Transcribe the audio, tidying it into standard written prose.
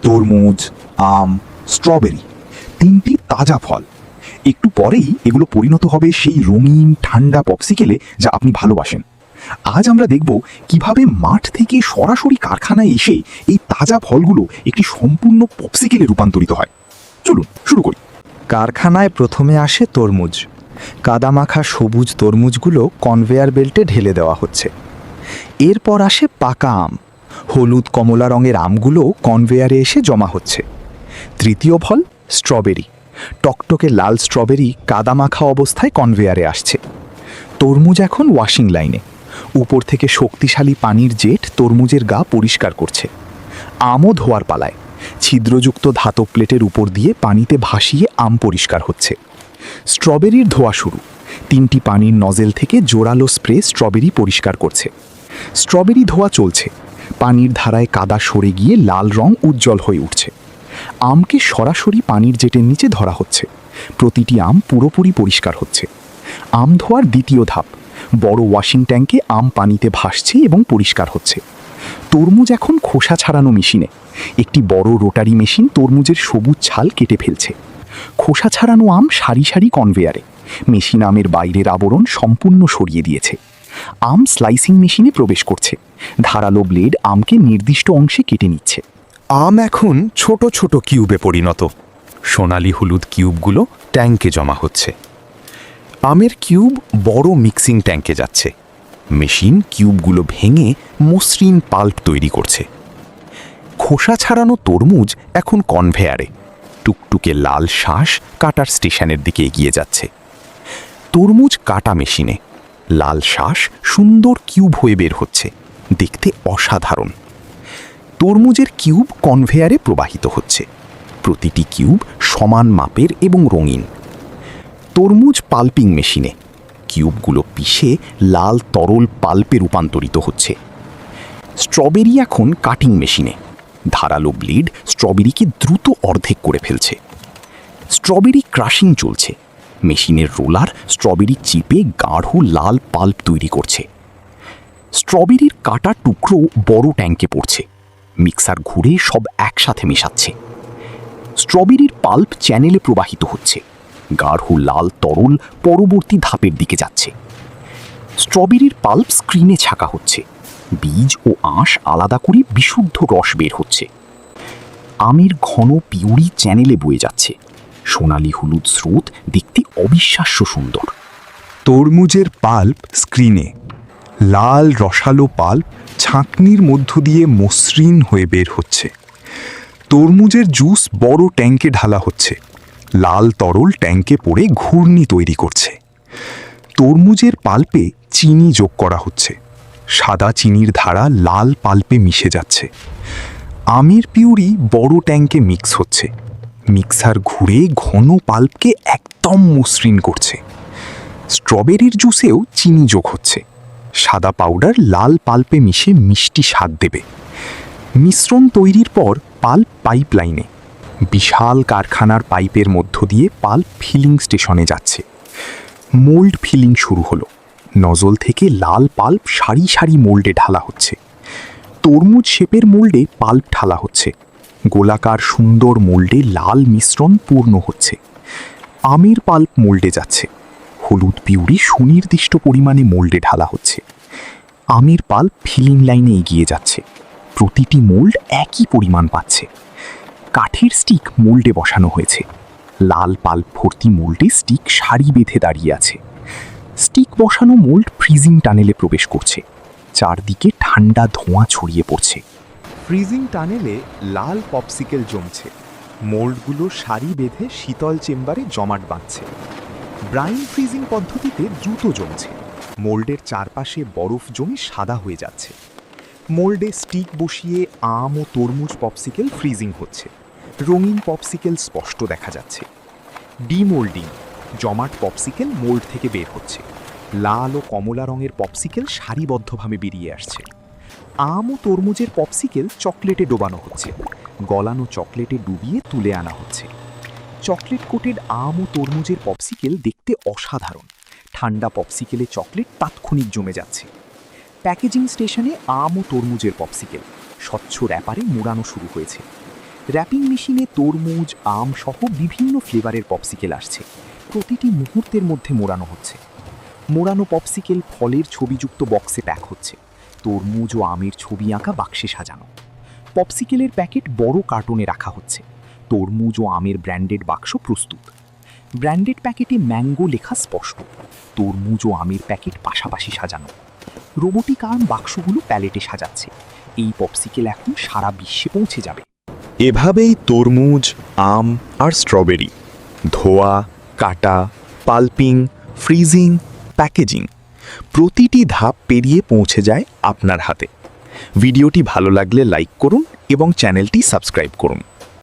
তরমুজ, আম, স্ট্রবেরি, তিনটি তাজা ফল। একটু পরেই এগুলো পরিণত হবে সেই রঙিন ঠান্ডা পপসিকেলে যা আপনি ভালোবাসেন। আজ আমরা দেখব কিভাবে মাঠ থেকে সরাসরি কারখানায় এসে এই তাজা ফলগুলো একটি সম্পূর্ণ পপসিকেলে রূপান্তরিত হয়। চলুন শুরু করি। কারখানায় প্রথমে আসে তরমুজ। কাদামাখা সবুজ তরমুজগুলো কনভেয়ার বেল্টে ঢেলে দেওয়া হচ্ছে। এরপর আসে পাকা আম। হলুদ কমলা রঙের আমগুলো কনভেয়ারে এসে জমা হচ্ছে। তৃতীয় ফল স্ট্রবেরি। টকটকে লাল স্ট্রবেরি কাদামাখা অবস্থায় কনভেয়ারে আসছে। তরমুজ এখন ওয়াশিং লাইনে। উপর থেকে শক্তিশালী পানির জেট তরমুজের গা পরিষ্কার করছে। আমও ধোয়ার পালায়। ছিদ্রযুক্ত ধাতব প্লেটের উপর দিয়ে পানিতে ভাসিয়ে আম পরিষ্কার হচ্ছে। স্ট্রবেরির ধোয়া শুরু। তিনটি পানির নজেল থেকে জোরালো স্প্রে স্ট্রবেরি পরিষ্কার করছে। স্ট্রবেরি ধোয়া চলছে। পানির ধারায় কাদা সরে গিয়ে লাল রং উজ্জ্বল হয়ে উঠছে। আমকে সরাসরি পানির জেটের নিচে ধরা হচ্ছে। প্রতিটি আম পুরোপুরি পরিষ্কার হচ্ছে। আম ধোয়ার দ্বিতীয় ধাপ। বড় ওয়াশিং ট্যাঙ্কে আম পানিতে ভাসছে এবং পরিষ্কার হচ্ছে। তরমুজ এখন খোসা ছাড়ানো মেশিনে। একটি বড় রোটারি মেশিন তরমুজের সবুজ ছাল কেটে ফেলছে। খোসা ছাড়ানো আম সারি সারি কনভেয়ারে। মেশিন আমের বাইরের আবরণ সম্পূর্ণ সরিয়ে দিয়েছে। আম স্লাইসিং মেশিনে প্রবেশ করছে। ধারালো ব্লেড আমকে নির্দিষ্ট অংশে কেটে নিচ্ছে। আম এখন ছোট ছোট কিউবে পরিণত। সোনালি হলুদ কিউবগুলো ট্যাঙ্কে জমা হচ্ছে। আমের কিউব বড় মিক্সিং ট্যাঙ্কে যাচ্ছে। মেশিন কিউবগুলো ভেঙে মসৃণ পাল্প তৈরি করছে। খোসা ছাড়ানো তরমুজ এখন কনভেয়ারে। টুকটুকে লাল শ্বাস কাটার স্টেশনের দিকে এগিয়ে যাচ্ছে। তরমুজ কাটা মেশিনে। লাল শ্বাস সুন্দর কিউব হয়ে বের হচ্ছে, দেখতে অসাধারণ। তরমুজের কিউব কনভেয়ারে প্রবাহিত হচ্ছে। প্রতিটি কিউব সমান মাপের এবং রঙিন। তরমুজ পাল্পিং মেশিনে। কিউবগুলো পিষে লাল তরল পাল্পে রূপান্তরিত হচ্ছে। স্ট্রবেরি এখন কাটিং মেশিনে। ধারালো ব্লেড স্ট্রবেরিকে দ্রুত অর্ধেক করে ফেলছে। স্ট্রবেরি ক্রাশিং চলছে। মেশিনের রোলার স্ট্রবেরি চিপে গাঢ় লাল পাল্প তৈরি করছে। স্ট্রবেরির কাটা টুকরো বড় ট্যাঙ্কে পড়ছে। মিক্সার ঘুরে সব একসাথে মেশাচ্ছে। স্ট্রবেরির পাল্প চ্যানেলে প্রবাহিত হচ্ছে। গাঢ় লাল তরল পরবর্তী ধাপের দিকে যাচ্ছে। স্ট্রবেরির পাল্প স্ক্রিনে ছাকা হচ্ছে। বীজ ও আঁশ আলাদা করে বিশুদ্ধ রস বের হচ্ছে। আমের ঘন পিউরি চ্যানেলে বয়ে যাচ্ছে। সোনালি হলুদ স্রোত দেখতে অবিশ্বাস্য সুন্দর। তরমুজের পাল্প স্ক্রিনে। লাল রসালো পাল্প ছাঁকনির মধ্য দিয়ে মসৃণ হয়ে বের হচ্ছে। তরমুজের জুস বড় ট্যাঙ্কে ঢালা হচ্ছে। লাল তরল ট্যাঙ্কে পড়ে ঘূর্ণি তৈরি করছে। তরমুজের পাল্পে চিনি যোগ করা হচ্ছে। সাদা চিনির ধারা লাল পাল্পে মিশে যাচ্ছে। আমের পিউরি বড় ট্যাঙ্কে মিক্স হচ্ছে। মিক্সার ঘুরে ঘন পাল্পকে একদম মসৃণ করছে। স্ট্রবেরির জুসেও চিনি যোগ হচ্ছে। সাদা পাউডার লাল পাল্পে মিশে মিষ্টি স্বাদ দেবে। মিশ্রণ তৈরির পর পাল্প পাইপ লাইনে। বিশাল কারখানার পাইপের মধ্য দিয়ে পাল্প ফিলিং স্টেশনে যাচ্ছে। মোল্ড ফিলিং শুরু হলো। নজল থেকে লাল পাল্প সারি সারি মোল্ডে ঢালা হচ্ছে। তরমুজ শেপের মোল্ডে পাল্প ঢালা হচ্ছে। গোলাকার সুন্দর মোল্ডে লাল মিশ্রণ পূর্ণ হচ্ছে। আমের পাল্প মোল্ডে যাচ্ছে। হলুদ পিউরি সুনির্দিষ্ট পরিমাণে মোল্ডে ঢালা হচ্ছে। আমের পাল্প ফিলিং লাইনে এগিয়ে যাচ্ছে। প্রতিটি মোল্ড একই পরিমাণ পাচ্ছে। কাঠের স্টিক মোল্ডে বসানো হয়েছে। লাল পাল্প ভর্তি মোল্ডে স্টিক সারি বেঁধে দাঁড়িয়ে আছে। স্টিক বসানো মোল্ড ফ্রিজিং টানেলে প্রবেশ করছে। চারদিকে ঠান্ডা ধোঁয়া ছড়িয়ে পড়ছে। ফ্রিজিং টানেলে লাল পপসিকেল জমছে। মোল্ডগুলো সারি বেঁধে শীতল চেম্বারে জমাট বাঁধছে। ব্রাইন ফ্রিজিং পদ্ধতিতে দ্রুত জমছে। মোল্ডের চারপাশে বরফ জমে সাদা হয়ে যাচ্ছে। মোল্ডে স্টিক বসিয়ে আম ও তরমুজ পপসিকেল ফ্রিজিং হচ্ছে। রঙিন পপসিকেল স্পষ্ট দেখা যাচ্ছে। ডিমোল্ডিং। জমাট পপসিকেল মোল্ড থেকে বের হচ্ছে। লাল ও কমলা রঙের পপসিকেল সারিবদ্ধভাবে বেরিয়ে আসছে। আম ও তরমুজের পপসিকেল চকলেটে ডোবানো হচ্ছে। গলানো চকলেটে ডুবিয়ে তুলে আনা হচ্ছে। চকলেট কোটেড আম ও তরমুজের পপসিকেল দেখতে অসাধারণ। ঠান্ডা পপসিকেলে চকলেট তাৎক্ষণিক জমে যাচ্ছে। প্যাকেজিং স্টেশনে আম ও তরমুজের পপসিকেল স্বচ্ছ র্যাপারে মোড়ানো শুরু হয়েছে। র্যাপিং মেশিনে তরমুজ আম সহ বিভিন্ন ফ্লেভারের পপসিকেল আসছে, প্রতিটি মুহূর্তের মধ্যে মোড়ানো হচ্ছে। মোড়ানো পপসিকেল ফলের ছবিযুক্ত বক্সে প্যাক হচ্ছে, তরমুজ ও আমের ছবি আঁকা বাক্সে সাজানো। পপসিকেলের প্যাকেট বড় কার্টুনে রাখা হচ্ছে, তরমুজ ও আমের ব্র্যান্ডেড বাক্স প্রস্তুত। ব্র্যান্ডেড প্যাকেটে ম্যাঙ্গো লেখা স্পষ্ট, তরমুজ ও আমের প্যাকেট পাশাপাশি সাজানো। রোবোটিক আর্ম বাক্সগুলো প্যালেটে সাজাচ্ছে। এই পপসিকেল এখন সারা বিশ্বে পৌঁছে যাবে। এভাবেই তরমুজ, আম আর স্ট্রবেরি ধোয়া, কাটা, পাল্পিং, ফ্রিজিং, প্যাকেজিং প্রতিটি ধাপ পেরিয়ে পৌঁছে যায় আপনার হাতে। ভিডিওটি ভালো লাগলে লাইক করুন এবং চ্যানেলটি সাবস্ক্রাইব করুন।